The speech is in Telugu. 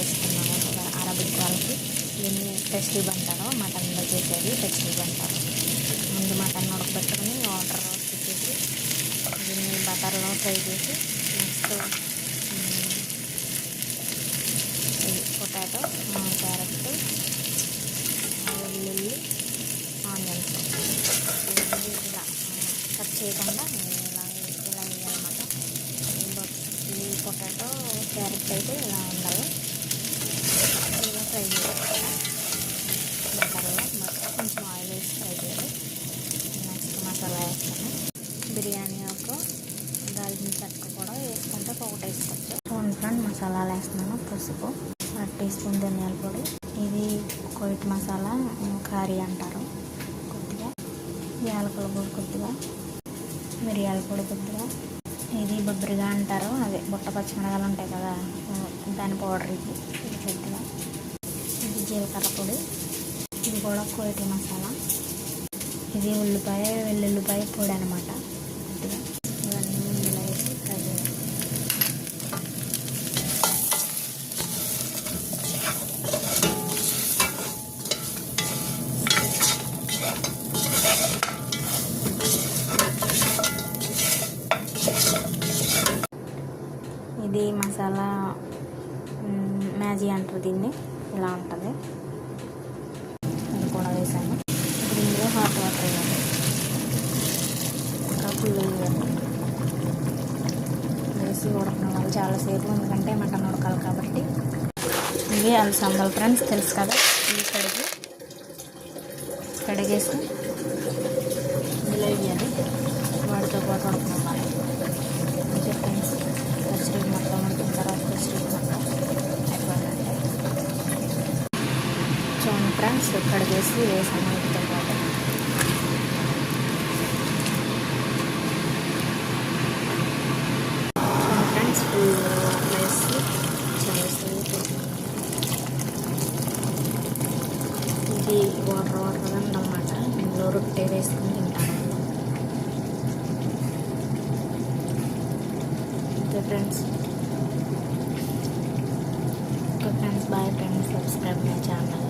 వేస్తున్నాను. ఒక అరబిక్ వాళ్ళకి దీన్ని టెస్టీవ్ అంటారు, మటన్లో చేసేది టెస్టీవ్ అంటారు. ముందు మటన్ ఉడకబెట్టుకుని వాటర్ తిప్పేసి దీన్ని బటర్లో ఫ్రై చేసి నెక్స్ట్ ఇది పొటాటో, క్యారెట్, వెల్లుల్లి, ఆనియన్స్ ఇవన్నీ ఇలా కట్ చేయకుండా ఇలా వేయాలన్నమాట. ఈ పొటాటో క్యారెట్ అయితే ఇలా ఉండాలి, ఇలా ఫ్రై చేయాలి బటర్లో. కొంచెం ఆయిల్ వేసి ఫ్రై చేయాలి. నెక్స్ట్ మసాలా వేస్తాను. బిర్యానీ ఆకు, దాల్చిన చెక్క కూడా వేసుకుంటే ఒకటి వేసుకోవచ్చు. ఫ్రెండ్ మసాలాలు వేస్తున్నాను. పసుపు, 1 టీ స్పూన్ ధనియాల పొడి, ఇది కోయిట్ మసాలా కర్రీ అంటారు, కొద్దిగా యాలకుల పొడి, కొద్దిగా మిరియాల పొడి, కొద్దిగా ఇది బొబ్బరిగా అంటారు, అదే బుట్ట పచ్చిమిరకాయలు ఉంటాయి కదా దాని పౌడర్, ఇది కొద్దిగా. ఇది జీలకర్ర పొడి, ఇది కూడా కోయిట్ మసాలా. ఇది ఉల్లిపాయ వెల్లుల్లిపాయ పొడి అనమాట, కొద్దిగా. ఇవన్నీ ఇలా వేసి ఫ్రై చేయాలి. ఇది మసాలా మ్యాజీ అంటారు దీన్ని, ఇలా ఉంటుంది. ఇది కూడా వేసాను. ఇప్పుడు ఇందులో హాట్ వాటర్ వేయాలి, ఇంకా ఫుల్ వేసి ఉడకనివ్వాలి చాలాసేపు, ఎందుకంటే మటన్ ఉడకాలి కాబట్టి. ఇవి అలసందలు ఫ్రెండ్స్, తెలుసు కదా. ఇవి కడిగేసి ఇందులో వేయాలి, వాటితో పాటు ఉడకనివ్వాలి. మంచిగా ఫ్రెండ్స్ పచ్చిడి మొత్తం ఉడికిన తర్వాత పచ్చిడి మొత్తం అయిపోయిందంటే చూడండి ఫ్రెండ్స్, కడిగేసి వేసాను వీటితో పాటు. ఫ్రెండ్స్ ఫుల్ వేసి చాలాసేపు ఇది వాటర్గా ఉందన్నమాట. ఇందులో రొట్టె వేసుకుని తింటాను. Okay friends, bye friends, subscribe my channel.